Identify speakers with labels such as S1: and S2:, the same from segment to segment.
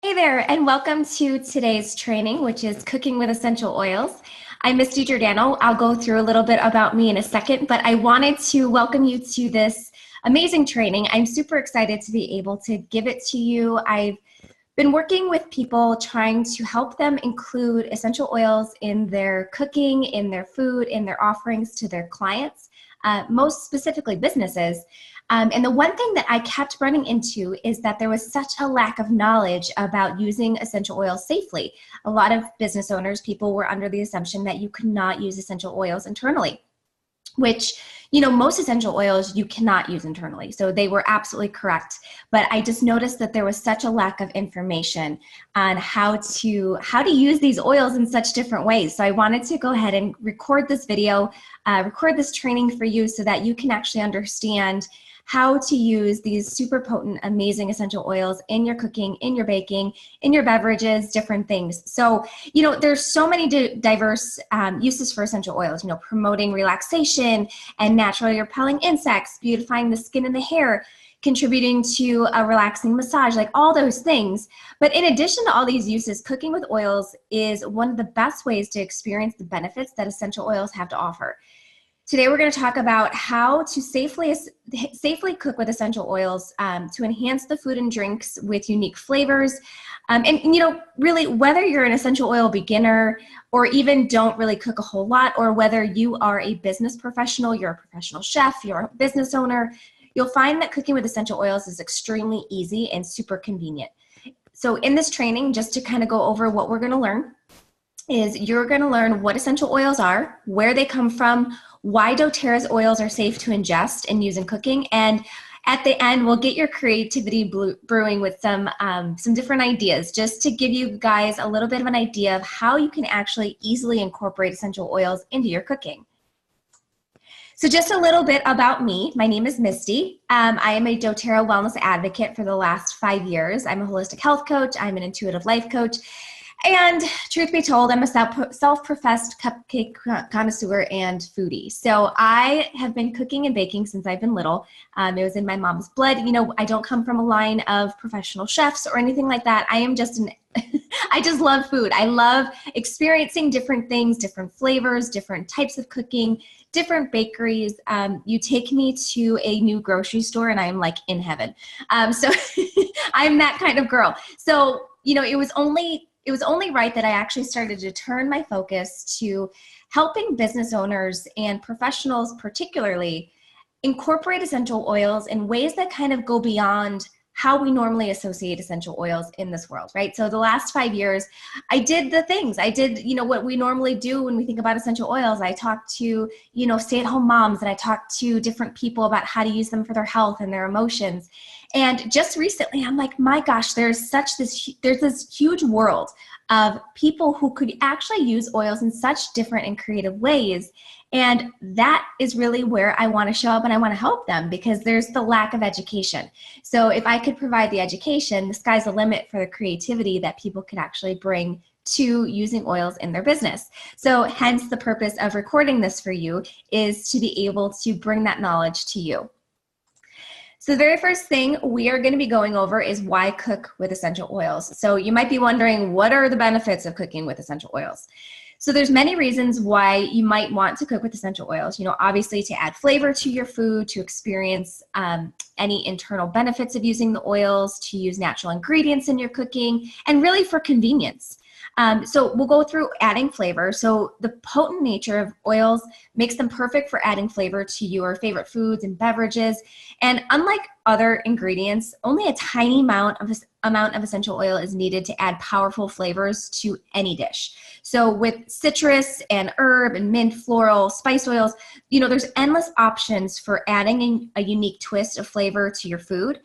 S1: Hey there, and welcome to today's training, which is Cooking with Essential Oils. I'm Misty Giordano. I'll go through a little bit about me in a second, but I wanted to welcome you to this amazing training. I'm super excited to be able to give it to you. I've been working with people trying to help them include essential oils in their cooking, in their food, in their offerings to their clients, most specifically businesses. And the one thing that I kept running into is that there was such a lack of knowledge about using essential oils safely. A lot of business owners, people were under the assumption that you could not use essential oils internally, which, most essential oils you cannot use internally. So they were absolutely correct. But I just noticed that there was such a lack of information on how to use these oils in such different ways. So I wanted to go ahead and record this video, record this training for you so that you can actually understand how to use these super potent, amazing essential oils in your cooking, in your baking, in your beverages, different things. So, there's so many diverse uses for essential oils, promoting relaxation and naturally repelling insects, beautifying the skin and the hair, contributing to a relaxing massage, like all those things. But in addition to all these uses, cooking with oils is one of the best ways to experience the benefits that essential oils have to offer. Today, we're going to talk about how to safely cook with essential oils to enhance the food and drinks with unique flavors. Really, whether you're an essential oil beginner or even don't really cook a whole lot, or whether you are a business professional, you're a professional chef, you're a business owner, you'll find that cooking with essential oils is extremely easy and super convenient. So in this training, just to kind of go over what we're going to learn, is you're going to learn what essential oils are, where they come from, why doTERRA's oils are safe to ingest and use in cooking, and at the end, we'll get your creativity brewing with some different ideas, just to give you guys a little bit of an idea of how you can actually easily incorporate essential oils into your cooking. So just a little bit about me. My name is Misty. I am a doTERRA wellness advocate for the last 5 years. I'm a holistic health coach. I'm an intuitive life coach. And truth be told, I'm a self-professed cupcake connoisseur and foodie. So I have been cooking and baking since I've been little. It was in my mom's blood. I don't come from a line of professional chefs or anything like that. I am just I just love food. I love experiencing different things, different flavors, different types of cooking, different bakeries. You take me to a new grocery store and I'm like in heaven. So I'm that kind of girl. So, it was only right that I actually started to turn my focus to helping business owners and professionals particularly incorporate essential oils in ways that kind of go beyond how we normally associate essential oils in this world, right? So the last 5 years, I did the things. I did, what we normally do when we think about essential oils. I talked to, stay-at-home moms, and I talked to different people about how to use them for their health and their emotions. And just recently, I'm like, my gosh, there's this huge world of people who could actually use oils in such different and creative ways. And that is really where I want to show up and I want to help them, because there's the lack of education. So if I could provide the education, the sky's the limit for the creativity that people could actually bring to using oils in their business. So hence the purpose of recording this for you is to be able to bring that knowledge to you. So the very first thing we are going to be going over is why cook with essential oils. So you might be wondering, what are the benefits of cooking with essential oils? So there's many reasons why you might want to cook with essential oils. Obviously to add flavor to your food, to experience any internal benefits of using the oils, to use natural ingredients in your cooking, and really for convenience. So we'll go through adding flavor. So the potent nature of oils makes them perfect for adding flavor to your favorite foods and beverages. And unlike other ingredients, only a tiny amount of essential oil is needed to add powerful flavors to any dish. So with citrus and herb and mint, floral, spice oils, there's endless options for adding a unique twist of flavor to your food.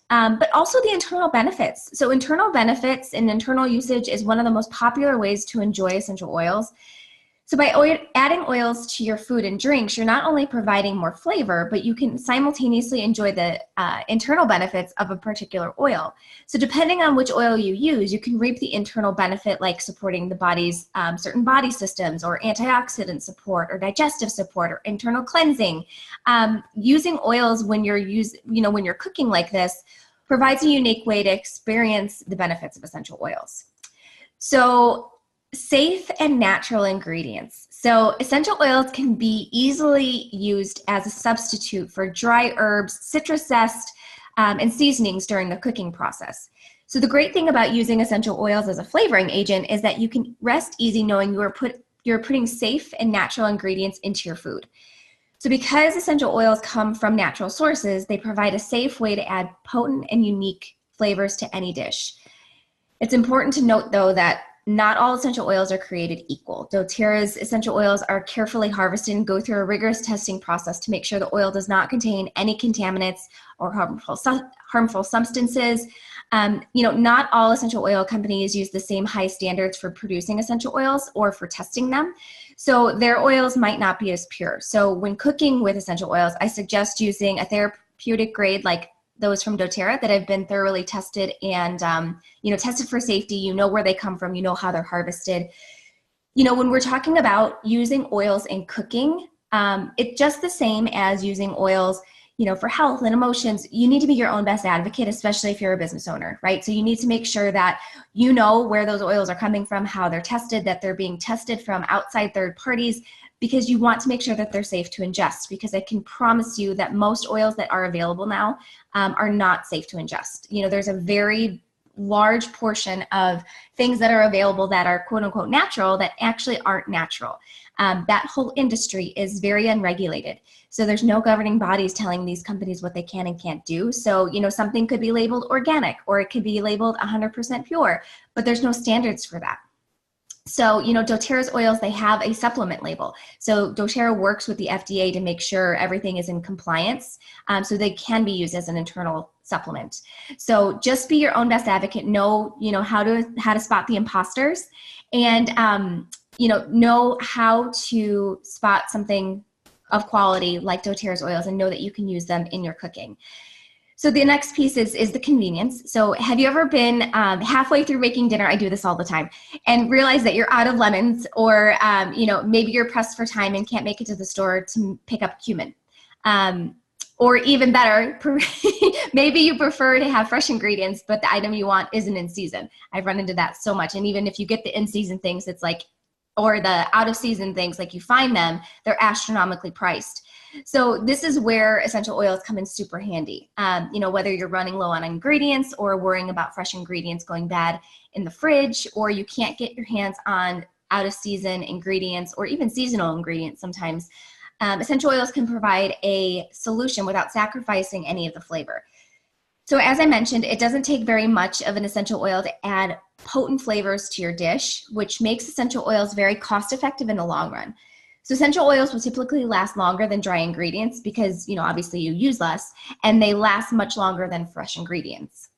S1: But also the internal benefits. So internal benefits and internal usage is one of the most popular ways to enjoy essential oils. So by adding oils to your food and drinks, you're not only providing more flavor, but you can simultaneously enjoy the internal benefits of a particular oil. So depending on which oil you use, you can reap the internal benefit, like supporting the body's certain body systems, or antioxidant support, or digestive support, or internal cleansing. Using oils when you're cooking like this provides a unique way to experience the benefits of essential oils. So safe and natural ingredients. So essential oils can be easily used as a substitute for dry herbs, citrus zest, and seasonings during the cooking process. So the great thing about using essential oils as a flavoring agent is that you can rest easy knowing you're putting safe and natural ingredients into your food. So because essential oils come from natural sources, they provide a safe way to add potent and unique flavors to any dish. It's important to note, though, that not all essential oils are created equal. doTERRA's essential oils are carefully harvested and go through a rigorous testing process to make sure the oil does not contain any contaminants or harmful substances. Not all essential oil companies use the same high standards for producing essential oils or for testing them. So their oils might not be as pure. So when cooking with essential oils, I suggest using a therapeutic grade like those from doTERRA that have been thoroughly tested and tested for safety. You know where they come from, you know how they're harvested. When we're talking about using oils in cooking, it's just the same as using oils for health and emotions. You need to be your own best advocate, especially if you're a business owner, right? So you need to make sure that you know where those oils are coming from, how they're tested, that they're being tested from outside third parties, because you want to make sure that they're safe to ingest, because I can promise you that most oils that are available now are not safe to ingest. There's a very large portion of things that are available that are quote unquote natural that actually aren't natural. That whole industry is very unregulated. So there's no governing bodies telling these companies what they can and can't do. So, something could be labeled organic or it could be labeled 100% pure, but there's no standards for that. So, doTERRA's oils, they have a supplement label. So doTERRA works with the FDA to make sure everything is in compliance, so they can be used as an internal supplement. So just be your own best advocate. Know how to spot the imposters, and know how to spot something of quality like doTERRA's oils, and know that you can use them in your cooking. So the next piece is the convenience. So have you ever been halfway through making dinner, I do this all the time, and realize that you're out of lemons, or maybe you're pressed for time and can't make it to the store to pick up cumin. Or even better, maybe you prefer to have fresh ingredients, but the item you want isn't in season. I've run into that so much. And even if you get the in-season things, it's like, or the out-of-season things, like you find them, they're astronomically priced. So this is where essential oils come in super handy. Whether you're running low on ingredients or worrying about fresh ingredients going bad in the fridge, or you can't get your hands on out-of-season ingredients or even seasonal ingredients sometimes, essential oils can provide a solution without sacrificing any of the flavor. So as I mentioned, it doesn't take very much of an essential oil to add potent flavors to your dish, which makes essential oils very cost-effective in the long run. So essential oils will typically last longer than dry ingredients because, obviously you use less, and they last much longer than fresh ingredients.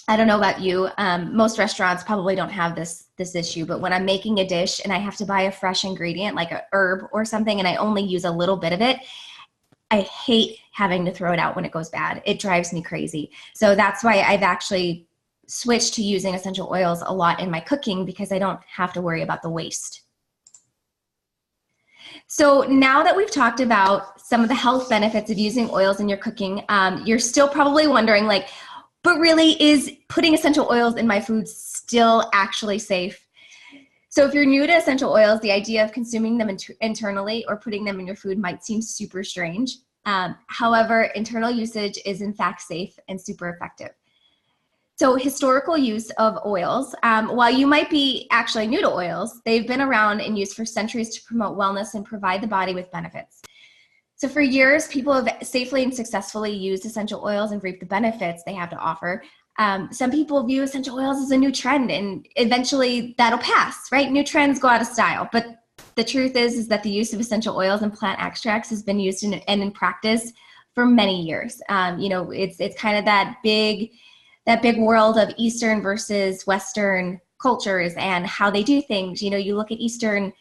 S1: I don't know about you, most restaurants probably don't have this issue, but when I'm making a dish and I have to buy a fresh ingredient like a herb or something and I only use a little bit of it, I hate having to throw it out when it goes bad. It drives me crazy. So that's why I've actually switched to using essential oils a lot in my cooking, because I don't have to worry about the waste. So now that we've talked about some of the health benefits of using oils in your cooking, you're still probably wondering, but really, is putting essential oils in my food still actually safe? So if you're new to essential oils, the idea of consuming them internally or putting them in your food might seem super strange. However, internal usage is in fact safe and super effective. So historical use of oils, while you might be actually new to oils, they've been around and used for centuries to promote wellness and provide the body with benefits. So for years, people have safely and successfully used essential oils and reaped the benefits they have to offer. Some people view essential oils as a new trend, and eventually that'll pass, right? New trends go out of style. But the truth is that the use of essential oils and plant extracts has been used in practice for many years. It's kind of that big world of Eastern versus Western cultures and how they do things. You look at Eastern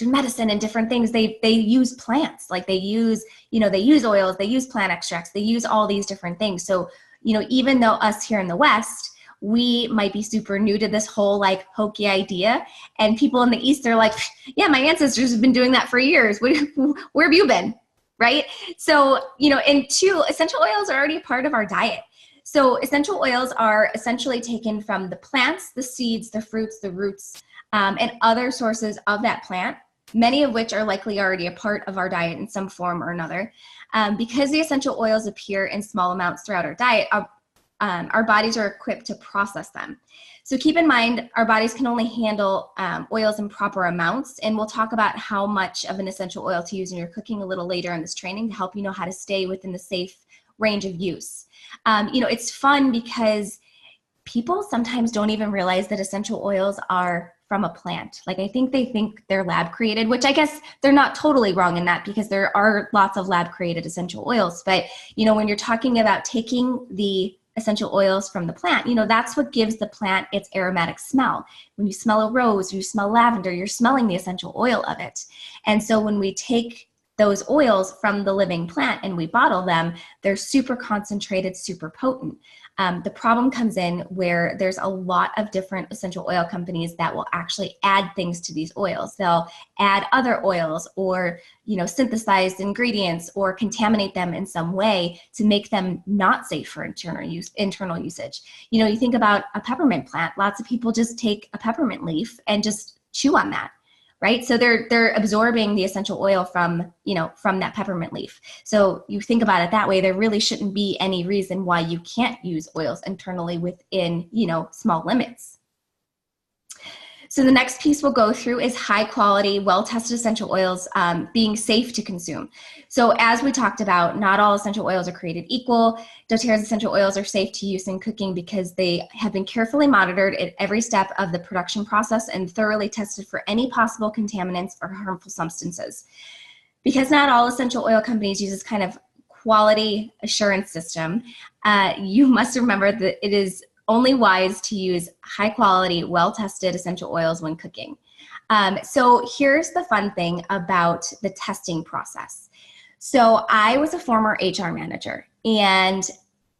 S1: medicine and different things. They use plants, like they use oils, they use plant extracts, they use all these different things. So, even though us here in the West, we might be super new to this whole hokey idea, and people in the East are like, yeah, my ancestors have been doing that for years. Where have you been? right? So, and two, essential oils are already a part of our diet. So essential oils are essentially taken from the plants, the seeds, the fruits, the roots, and other sources of that plant, many of which are likely already a part of our diet in some form or another. Because the essential oils appear in small amounts throughout our diet, our bodies are equipped to process them. So keep in mind, our bodies can only handle oils in proper amounts, and we'll talk about how much of an essential oil to use in your cooking a little later in this training to help you know how to stay within the safe range of use. It's fun because people sometimes don't even realize that essential oils are from a plant. Like, I think they think they're lab created, which I guess they're not totally wrong in that, because there are lots of lab created essential oils. But, when you're talking about taking the essential oils from the plant, that's what gives the plant its aromatic smell. When you smell a rose, you smell lavender, you're smelling the essential oil of it. And so when we take those oils from the living plant and we bottle them, they're super concentrated, super potent. The problem comes in where there's a lot of different essential oil companies that will actually add things to these oils. They'll add other oils or, synthesized ingredients or contaminate them in some way to make them not safe for internal usage. You think about a peppermint plant. Lots of people just take a peppermint leaf and just chew on that. Right? So they're absorbing the essential oil from that peppermint leaf. So you think about it that way, there really shouldn't be any reason why you can't use oils internally within, small limits. So the next piece we'll go through is high quality, well-tested essential oils being safe to consume. So as we talked about, not all essential oils are created equal. doTERRA's essential oils are safe to use in cooking because they have been carefully monitored at every step of the production process and thoroughly tested for any possible contaminants or harmful substances. Because not all essential oil companies use this kind of quality assurance system, you must remember that it is only wise to use high quality, well-tested essential oils when cooking. So here's the fun thing about the testing process. So I was a former HR manager, and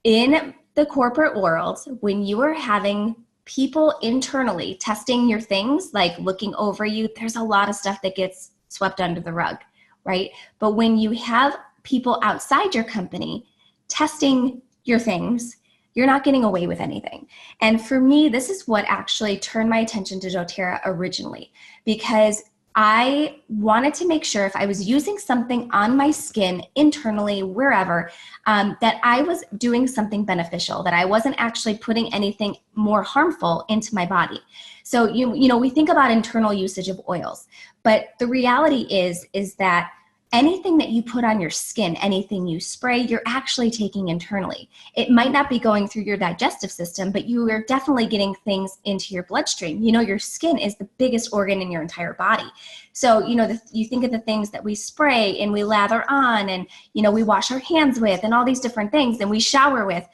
S1: in the corporate world, when you are having people internally testing your things, like looking over you, there's a lot of stuff that gets swept under the rug, right? But when you have people outside your company testing your things, you're not getting away with anything. And for me, this is what actually turned my attention to doTERRA originally, because I wanted to make sure if I was using something on my skin internally, wherever, that I was doing something beneficial, that I wasn't actually putting anything more harmful into my body. So, we think about internal usage of oils, but the reality is that anything that you put on your skin, anything you spray, you're actually taking internally. It might not be going through your digestive system, but you are definitely getting things into your bloodstream. Your skin is the biggest organ in your entire body. So, you think of the things that we spray and we lather on and, we wash our hands with and all these different things and we shower with,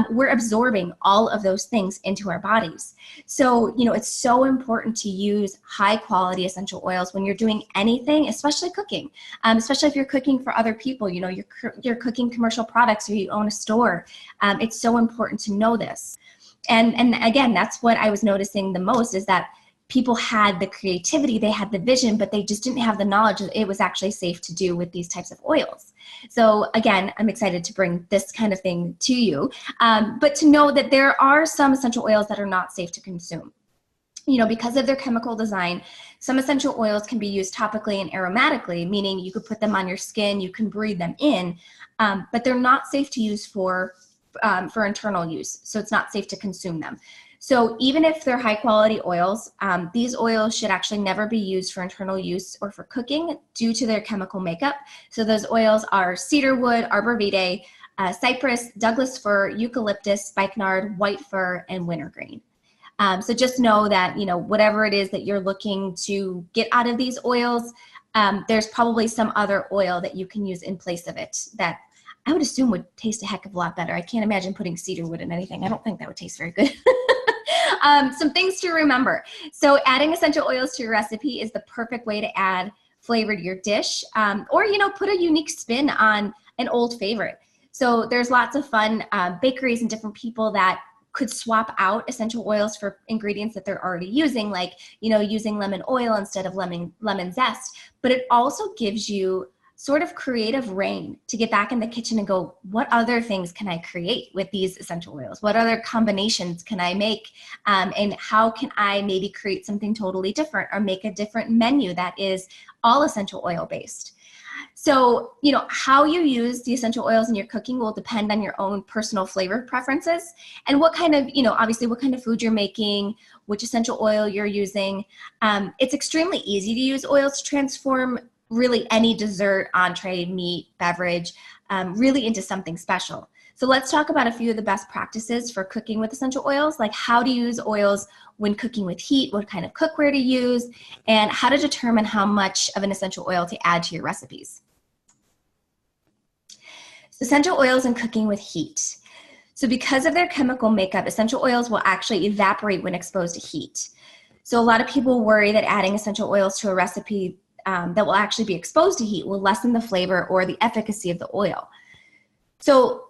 S1: we're absorbing all of those things into our bodies. So, it's so important to use high quality essential oils when you're doing anything, especially cooking, especially if you're cooking for other people, you're cooking commercial products or you own a store. It's so important to know this. And again, that's what I was noticing the most, is that people had the creativity, they had the vision, but they just didn't have the knowledge that it was actually safe to do with these types of oils. So again, I'm excited to bring this kind of thing to you, but to know that there are some essential oils that are not safe to consume. Because of their chemical design, some essential oils can be used topically and aromatically, meaning you could put them on your skin, you can breathe them in, but they're not safe to use for internal use. So it's not safe to consume them. So even if they're high quality oils, these oils should actually never be used for internal use or for cooking due to their chemical makeup. So those oils are cedarwood, arbor vitae, cypress, Douglas fir, eucalyptus, spikenard, white fir, and wintergreen. So just know that, whatever it is that you're looking to get out of these oils, there's probably some other oil that you can use in place of it that I would assume would taste a heck of a lot better. I can't imagine putting cedarwood in anything. I don't think that would taste very good. Some things to remember. So adding essential oils to your recipe is the perfect way to add flavor to your dish, or, put a unique spin on an old favorite. So there's lots of fun bakeries and different people that could swap out essential oils for ingredients that they're already using, like, using lemon oil instead of lemon zest. But it also gives you sort of creative reign to get back in the kitchen and go, what other things can I create with these essential oils? What other combinations can I make? And how can I maybe create something totally different or make a different menu that is all essential oil based? So, how you use the essential oils in your cooking will depend on your own personal flavor preferences and what kind of, obviously what kind of food you're making, which essential oil you're using. It's extremely easy to use oils to transform really any dessert, entree, meat, beverage, really into something special. So let's talk about a few of the best practices for cooking with essential oils, like how to use oils when cooking with heat, what kind of cookware to use, and how to determine how much of an essential oil to add to your recipes. So essential oils and cooking with heat. So because of their chemical makeup, essential oils will actually evaporate when exposed to heat. So a lot of people worry that adding essential oils to a recipe that will actually be exposed to heat will lessen the flavor or the efficacy of the oil. So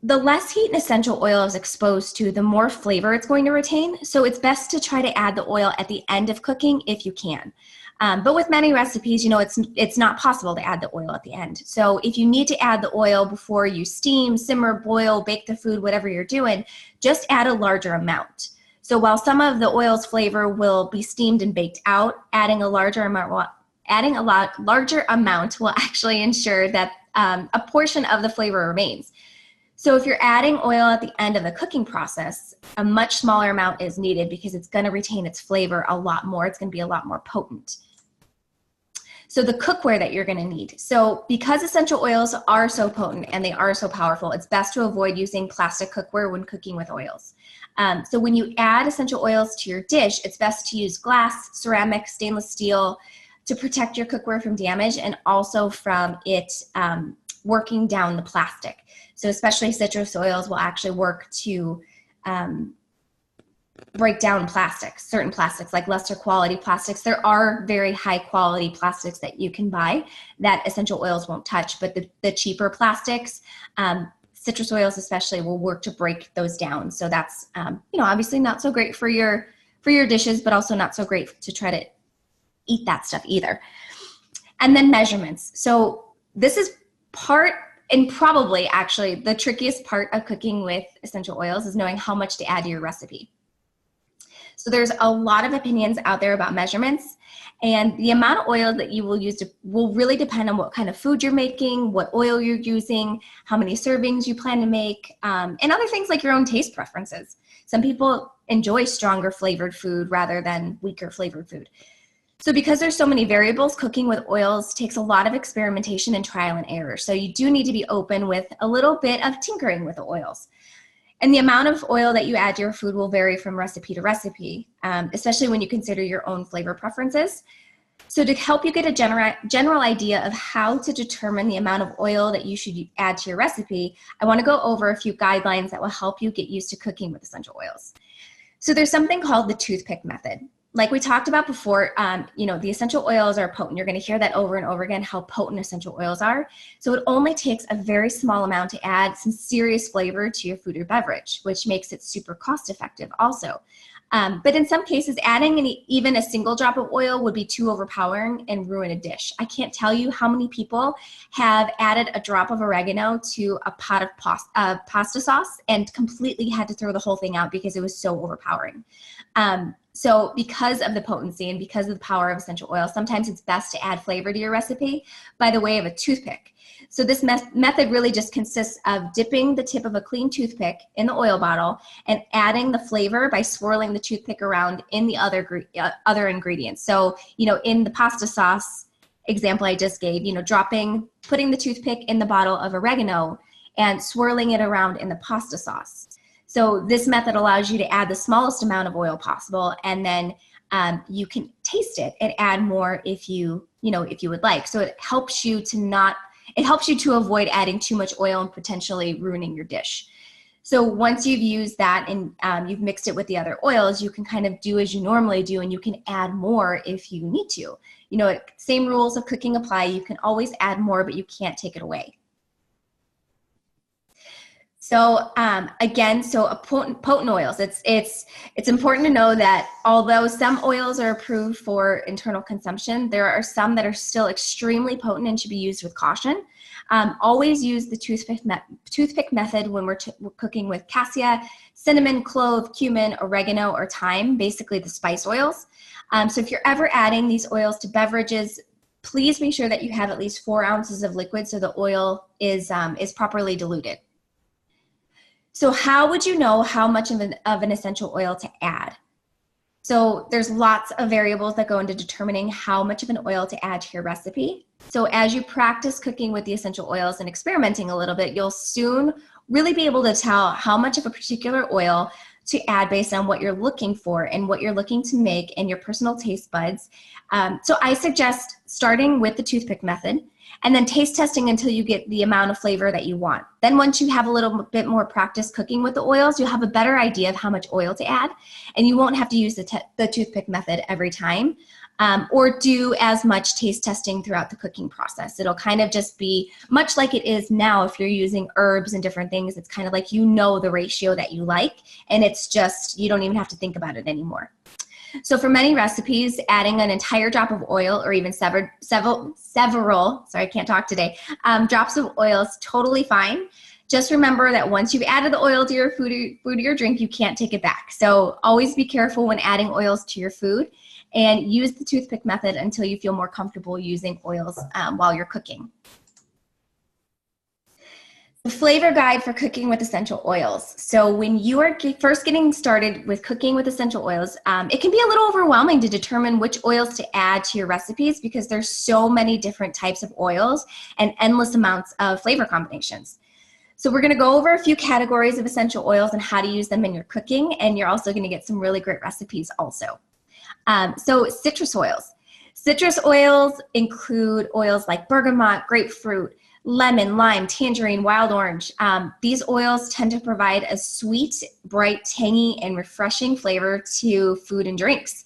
S1: the less heat an essential oil is exposed to, the more flavor it's going to retain. So it's best to try to add the oil at the end of cooking if you can. But with many recipes, it's not possible to add the oil at the end. So if you need to add the oil before you steam, simmer, boil, bake the food, whatever you're doing, just add a larger amount. So while some of the oil's flavor will be steamed and baked out, adding a larger amount will actually ensure that a portion of the flavor remains. So if you're adding oil at the end of the cooking process, a much smaller amount is needed because it's going to retain its flavor a lot more. It's going to be a lot more potent. So the cookware that you're going to need. So because essential oils are so potent and they are so powerful, it's best to avoid using plastic cookware when cooking with oils. So when you add essential oils to your dish, it's best to use glass, ceramic, stainless steel to protect your cookware from damage and also from it working down the plastic. So especially citrus oils will actually work to break down plastics, certain plastics like lesser quality plastics. There are very high quality plastics that you can buy that essential oils won't touch, but the cheaper plastics, citrus oils especially, will work to break those down. So that's obviously not so great for your dishes, but also not so great to try to eat that stuff either. And then measurements. So this is part and probably actually the trickiest part of cooking with essential oils is knowing how much to add to your recipe. So there's a lot of opinions out there about measurements, and the amount of oil that you will use will really depend on what kind of food you're making, what oil you're using, how many servings you plan to make, and other things like your own taste preferences. Some people enjoy stronger flavored food rather than weaker flavored food. So because there's so many variables, cooking with oils takes a lot of experimentation and trial and error. So you do need to be open with a little bit of tinkering with the oils. And the amount of oil that you add to your food will vary from recipe to recipe, especially when you consider your own flavor preferences. So to help you get a general idea of how to determine the amount of oil that you should add to your recipe, I want to go over a few guidelines that will help you get used to cooking with essential oils. So there's something called the toothpick method. Like we talked about before, the essential oils are potent. You're going to hear that over and over again, how potent essential oils are. So it only takes a very small amount to add some serious flavor to your food or beverage, which makes it super cost effective also. But in some cases, adding even a single drop of oil would be too overpowering and ruin a dish. I can't tell you how many people have added a drop of oregano to a pot of pasta sauce and completely had to throw the whole thing out because it was so overpowering. So because of the potency and because of the power of essential oil, sometimes it's best to add flavor to your recipe by the way of a toothpick. So this method really just consists of dipping the tip of a clean toothpick in the oil bottle and adding the flavor by swirling the toothpick around in the other ingredients. So, in the pasta sauce example I just gave, putting the toothpick in the bottle of oregano and swirling it around in the pasta sauce. So this method allows you to add the smallest amount of oil possible, and then you can taste it and add more if you would like. So it helps you to avoid adding too much oil and potentially ruining your dish. So once you've used that and you've mixed it with the other oils, you can kind of do as you normally do, and you can add more if you need to. Same rules of cooking apply. You can always add more, but you can't take it away. So again, so potent oils. It's important to know that although some oils are approved for internal consumption, there are some that are still extremely potent and should be used with caution. Always use the toothpick method when we're cooking with cassia, cinnamon, clove, cumin, oregano, or thyme, basically the spice oils. So if you're ever adding these oils to beverages, please make sure that you have at least 4 ounces of liquid so the oil is properly diluted. So how would you know how much of an essential oil to add? So there's lots of variables that go into determining how much of an oil to add to your recipe. So as you practice cooking with the essential oils and experimenting a little bit, you'll soon really be able to tell how much of a particular oil to add based on what you're looking for and what you're looking to make and your personal taste buds. So I suggest starting with the toothpick method and then taste testing until you get the amount of flavor that you want. Then once you have a little bit more practice cooking with the oils, you'll have a better idea of how much oil to add, and you won't have to use the toothpick method every time or do as much taste testing throughout the cooking process. It'll kind of just be much like it is now if you're using herbs and different things. It's kind of like you know the ratio that you like, and it's just, you don't even have to think about it anymore. So for many recipes, adding an entire drop of oil or even several, sorry, I can't talk today, drops of oil is totally fine. Just remember that once you've added the oil to your food or your drink, you can't take it back. So always be careful when adding oils to your food and use the toothpick method until you feel more comfortable using oils while you're cooking. The flavor guide for cooking with essential oils. So when you are first getting started with cooking with essential oils, it can be a little overwhelming to determine which oils to add to your recipes because there's so many different types of oils and endless amounts of flavor combinations. So we're going to go over a few categories of essential oils and how to use them in your cooking, and you're also going to get some really great recipes also. So citrus oils. Citrus oils include oils like bergamot, grapefruit, lemon, lime, tangerine, wild orange. These oils tend to provide a sweet, bright, tangy, and refreshing flavor to food and drinks.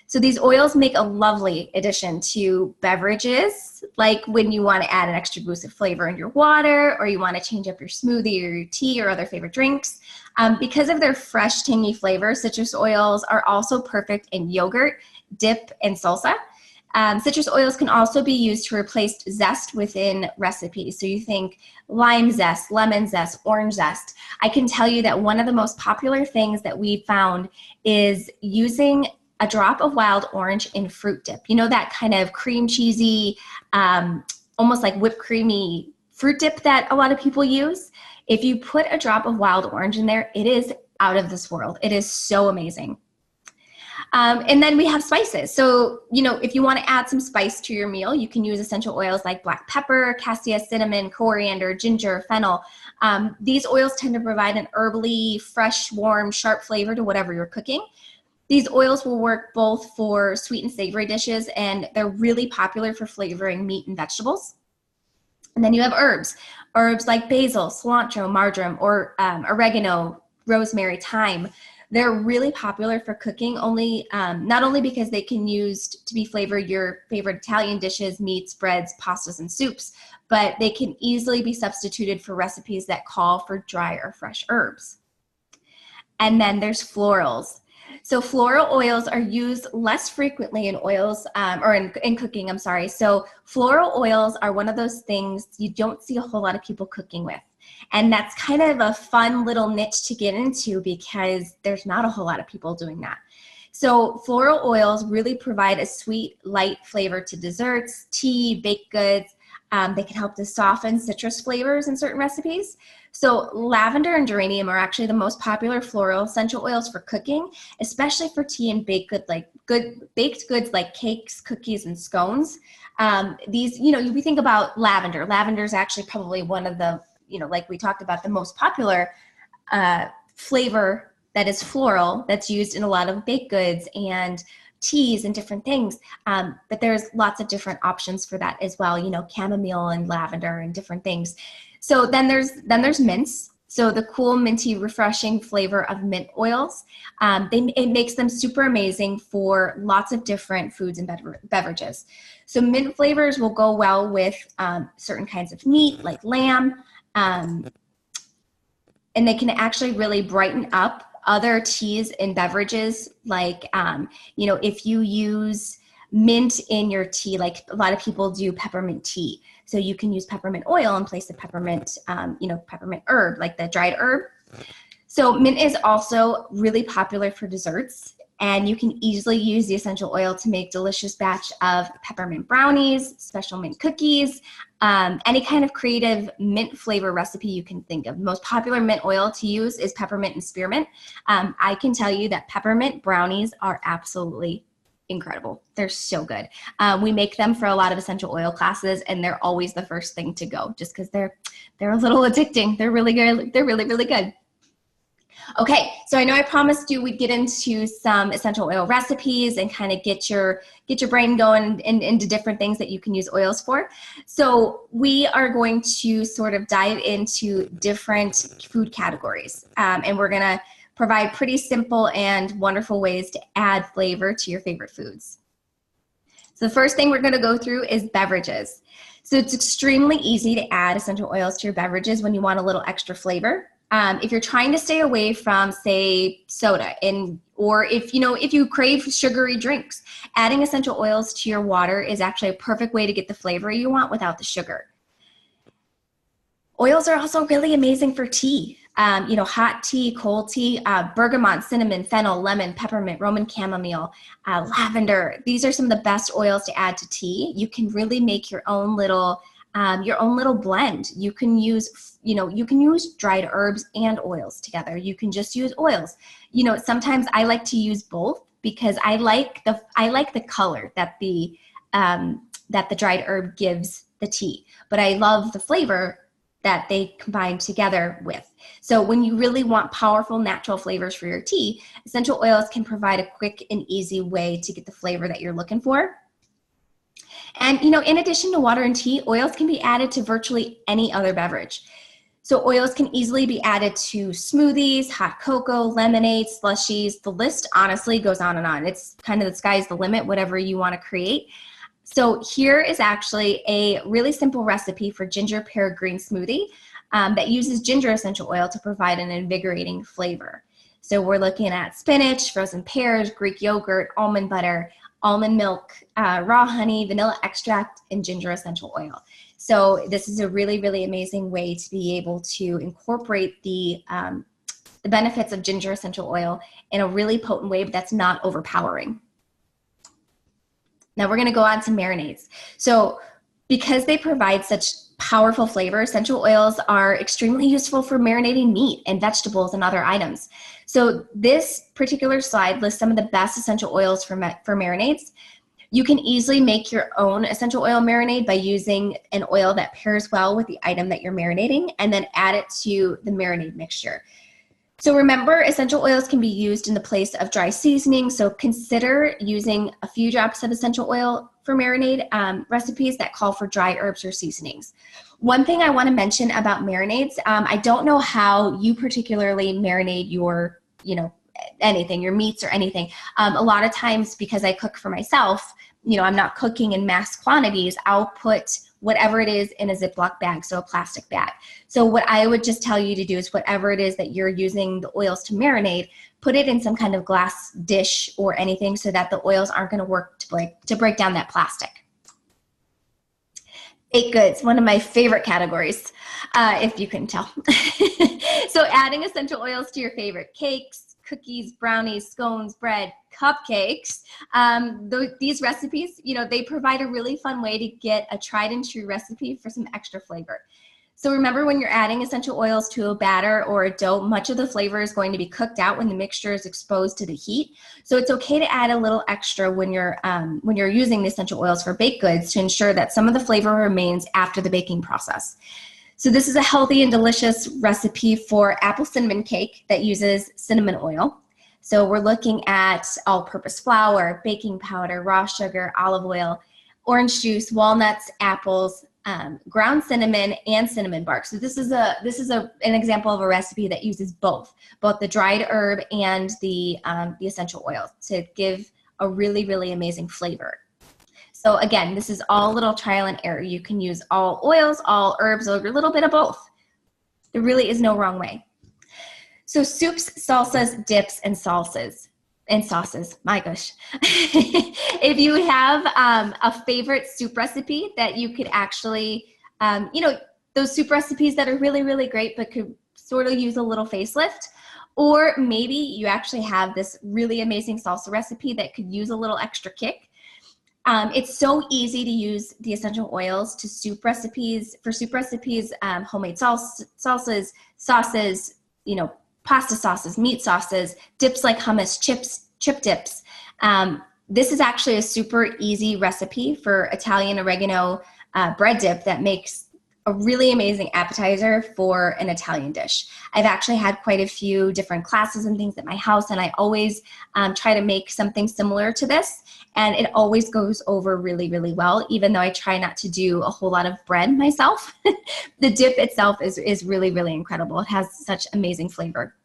S1: So these oils make a lovely addition to beverages, like when you want to add an extra boost of flavor in your water, or you want to change up your smoothie or your tea or other favorite drinks. Because of their fresh, tangy flavor, citrus oils are also perfect in yogurt, dip, and salsa. Citrus oils can also be used to replace zest within recipes. So you think lime zest, lemon zest, orange zest. I can tell you that one of the most popular things that we found is using a drop of wild orange in fruit dip. You know, that kind of cream cheesy, almost like whipped creamy fruit dip that a lot of people use. If you put a drop of wild orange in there, it is out of this world. It is so amazing. And then we have spices. So, you know, if you want to add some spice to your meal, you can use essential oils like black pepper, cassia, cinnamon, coriander, ginger, fennel. These oils tend to provide an herbally, fresh, warm, sharp flavor to whatever you're cooking. These oils will work both for sweet and savory dishes, and they're really popular for flavoring meat and vegetables. And then you have herbs. Herbs like basil, cilantro, marjoram, or oregano, rosemary, thyme. They're really popular for cooking, not only because they can use to be flavor your favorite Italian dishes, meats, breads, pastas, and soups, but they can easily be substituted for recipes that call for dry or fresh herbs. And then there's florals. So floral oils are used less frequently in oils, or in cooking, I'm sorry. So floral oils are one of those things you don't see a whole lot of people cooking with. And that's kind of a fun little niche to get into because there's not a whole lot of people doing that. So floral oils really provide a sweet, light flavor to desserts, tea, baked goods. They can help to soften citrus flavors in certain recipes. So lavender and geranium are actually the most popular floral essential oils for cooking, especially for tea and baked goods like cakes, cookies, and scones. These, you know, we think about lavender. Lavender is actually probably one of the, you know, like we talked about, the most popular flavor that is floral that's used in a lot of baked goods and teas and different things. But there's lots of different options for that as well, you know, chamomile and lavender and different things. So then there's mints. So the cool, minty, refreshing flavor of mint oils, it makes them super amazing for lots of different foods and beverages. So mint flavors will go well with certain kinds of meat like lamb, and they can actually really brighten up other teas and beverages. Like, you know, if you use mint in your tea, like a lot of people do peppermint tea. So you can use peppermint oil in place of peppermint, you know, peppermint herb, like the dried herb. So mint is also really popular for desserts, and you can easily use the essential oil to make delicious batch of peppermint brownies, special mint cookies, any kind of creative mint flavor recipe you can think of. The most popular mint oil to use is peppermint and spearmint. I can tell you that peppermint brownies are absolutely incredible. They're so good. We make them for a lot of essential oil classes, and they're always the first thing to go just because they're a little addicting. They're really good. They're really, really good. Okay, so I know I promised you we'd get into some essential oil recipes and kind of get your brain going into different things that you can use oils for. So we are going to sort of dive into different food categories, and we're going to provide pretty simple and wonderful ways to add flavor to your favorite foods. So the first thing we're going to go through is beverages. So it's extremely easy to add essential oils to your beverages when you want a little extra flavor. If you're trying to stay away from, say, soda, or if you crave sugary drinks, adding essential oils to your water is actually a perfect way to get the flavor you want without the sugar. Oils are also really amazing for tea. You know, hot tea, cold tea, bergamot, cinnamon, fennel, lemon, peppermint, Roman chamomile, lavender. These are some of the best oils to add to tea. You can really make your own little blend. You can use dried herbs and oils together. You can just use oils. You know, sometimes I like to use both because I like the color that the dried herb gives the tea, but I love the flavor that they combine together with. So when you really want powerful natural flavors for your tea, essential oils can provide a quick and easy way to get the flavor that you're looking for. And, you know, in addition to water and tea, oils can be added to virtually any other beverage. So oils can easily be added to smoothies, hot cocoa, lemonade, slushies. The list honestly goes on and on. It's kind of the sky's the limit, whatever you want to create. So here is actually a really simple recipe for ginger pear green smoothie that uses ginger essential oil to provide an invigorating flavor. So we're looking at spinach, frozen pears, Greek yogurt, almond butter, almond milk, raw honey, vanilla extract, and ginger essential oil. So this is a really, really amazing way to be able to incorporate the benefits of ginger essential oil in a really potent way, but that's not overpowering. Now we're going to go on to marinades. So because they provide such powerful flavor, essential oils are extremely useful for marinating meat and vegetables and other items. So this particular slide lists some of the best essential oils for marinades. You can easily make your own essential oil marinade by using an oil that pairs well with the item that you're marinating and then add it to the marinade mixture. So remember, essential oils can be used in the place of dry seasoning, so consider using a few drops of essential oil for marinade recipes that call for dry herbs or seasonings. One thing I want to mention about marinades, I don't know how you particularly marinate your, anything, your meats or anything. A lot of times, because I cook for myself, I'm not cooking in mass quantities, I'll put whatever it is in a Ziploc bag, so a plastic bag. So what I would just tell you to do is whatever it is that you're using the oils to marinate, put it in some kind of glass dish or anything so that the oils aren't going to work to break down that plastic. Baked goods, one of my favorite categories, if you can tell. So adding essential oils to your favorite cakes, cookies, brownies, scones, bread, cupcakes. These recipes, they provide a really fun way to get a tried and true recipe for some extra flavor. So remember, when you're adding essential oils to a batter or a dough, much of the flavor is going to be cooked out when the mixture is exposed to the heat. So it's okay to add a little extra when you're using the essential oils for baked goods to ensure that some of the flavor remains after the baking process. So this is a healthy and delicious recipe for apple cinnamon cake that uses cinnamon oil. So we're looking at all-purpose flour, baking powder, raw sugar, olive oil, orange juice, walnuts, apples, ground cinnamon, and cinnamon bark. So this is an example of a recipe that uses both the dried herb and the essential oils to give a really, really amazing flavor. So again, this is all a little trial and error. You can use all oils, all herbs, or a little bit of both. There really is no wrong way. So soups, salsas, dips, and sauces. My gosh. If you have a favorite soup recipe that you could actually, those soup recipes that are really, really great but could sort of use a little facelift, or maybe you actually have this really amazing salsa recipe that could use a little extra kick. It's so easy to use the essential oils to soup recipes, homemade salsas, sauces, pasta sauces, meat sauces, dips like hummus, chip dips. This is actually a super easy recipe for Italian oregano bread dip that makes a really amazing appetizer for an Italian dish. I've actually had quite a few different classes and things at my house, and I always try to make something similar to this, and it always goes over really, really well, even though I try not to do a whole lot of bread myself. The dip itself is really, really incredible. It has such amazing flavor.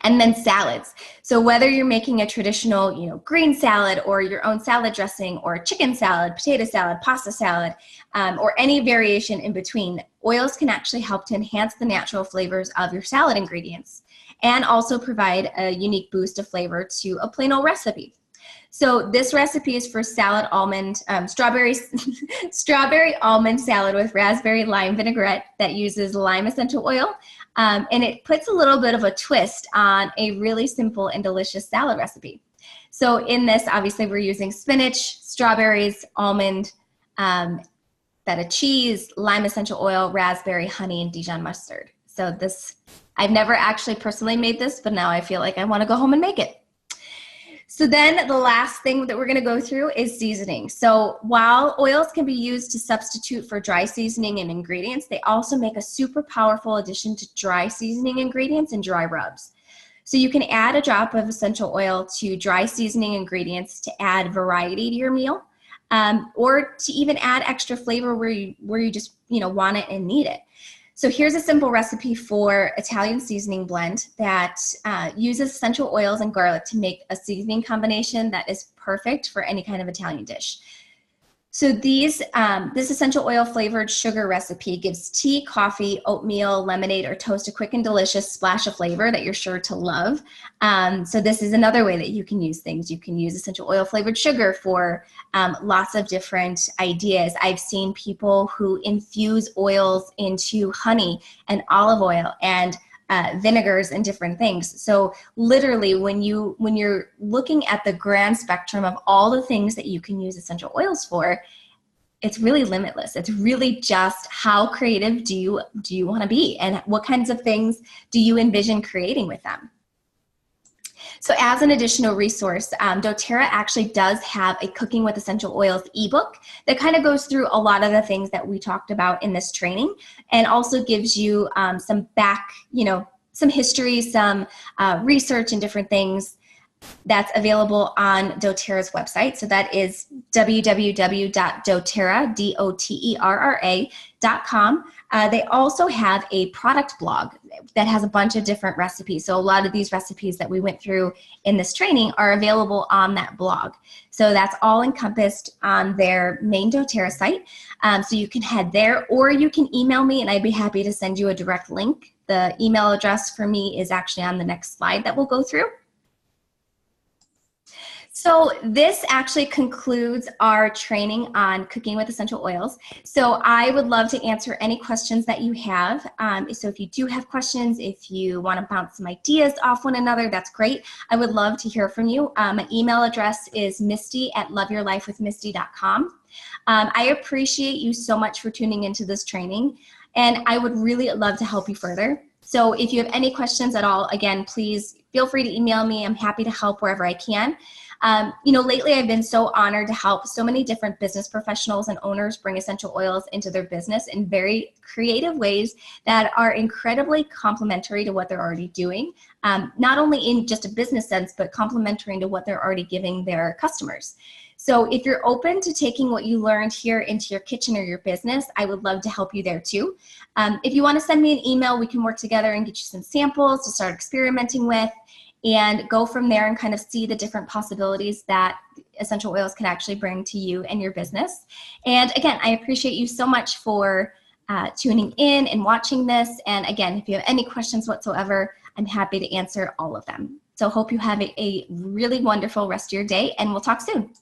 S1: And then salads. So whether you're making a traditional, green salad or your own salad dressing or chicken salad, potato salad, pasta salad, or any variation in between, oils can actually help to enhance the natural flavors of your salad ingredients and also provide a unique boost of flavor to a plain old recipe. So this recipe is for strawberry almond salad with raspberry lime vinaigrette that uses lime essential oil. And it puts a little bit of a twist on a really simple and delicious salad recipe. So in this, obviously, we're using spinach, strawberries, almond, feta cheese, lime essential oil, raspberry, honey, and Dijon mustard. So this, I've never actually personally made this, but now I feel like I want to go home and make it. So then the last thing that we're going to go through is seasoning. So while oils can be used to substitute for dry seasoning and ingredients, they also make a super powerful addition to dry seasoning ingredients and dry rubs. So you can add a drop of essential oil to dry seasoning ingredients to add variety to your meal, or to even add extra flavor where you just want it and need it. So here's a simple recipe for Italian seasoning blend that uses essential oils and garlic to make a seasoning combination that is perfect for any kind of Italian dish. So this essential oil flavored sugar recipe gives tea, coffee, oatmeal, lemonade, or toast a quick and delicious splash of flavor that you're sure to love. So this is another way that you can use things. You can use essential oil flavored sugar for lots of different ideas. I've seen people who infuse oils into honey and olive oil and vinegars and different things. So literally when you're looking at the grand spectrum of all the things that you can use essential oils for, it's really limitless. It's really just how creative do you want to be, and what kinds of things do you envision creating with them. So as an additional resource, doTERRA actually does have a Cooking with Essential Oils ebook that kind of goes through a lot of the things that we talked about in this training, and also gives you some history, some research and different things that's available on doTERRA's website. So that is www.doterra.com. They also have a product blog that has a bunch of different recipes. So a lot of these recipes that we went through in this training are available on that blog. So that's all encompassed on their main doTERRA site. So you can head there, or you can email me and I'd be happy to send you a direct link. The email address for me is actually on the next slide that we'll go through. So this actually concludes our training on cooking with essential oils. So I would love to answer any questions that you have. So if you do have questions, if you want to bounce some ideas off one another, that's great. I would love to hear from you. My email address is misty@loveyourlifewithmisty.com. I appreciate you so much for tuning into this training, and I would really love to help you further. So if you have any questions at all, again, please feel free to email me. I'm happy to help wherever I can. Lately I've been so honored to help so many different business professionals and owners bring essential oils into their business in very creative ways that are incredibly complementary to what they're already doing, not only in just a business sense, but complementary to what they're already giving their customers. So if you're open to taking what you learned here into your kitchen or your business, I would love to help you there too. If you want to send me an email, we can work together and get you some samples to start experimenting with, and go from there and kind of see the different possibilities that essential oils can actually bring to you and your business. And again, I appreciate you so much for tuning in and watching this. And again, if you have any questions whatsoever, I'm happy to answer all of them. So hope you have a really wonderful rest of your day, and we'll talk soon.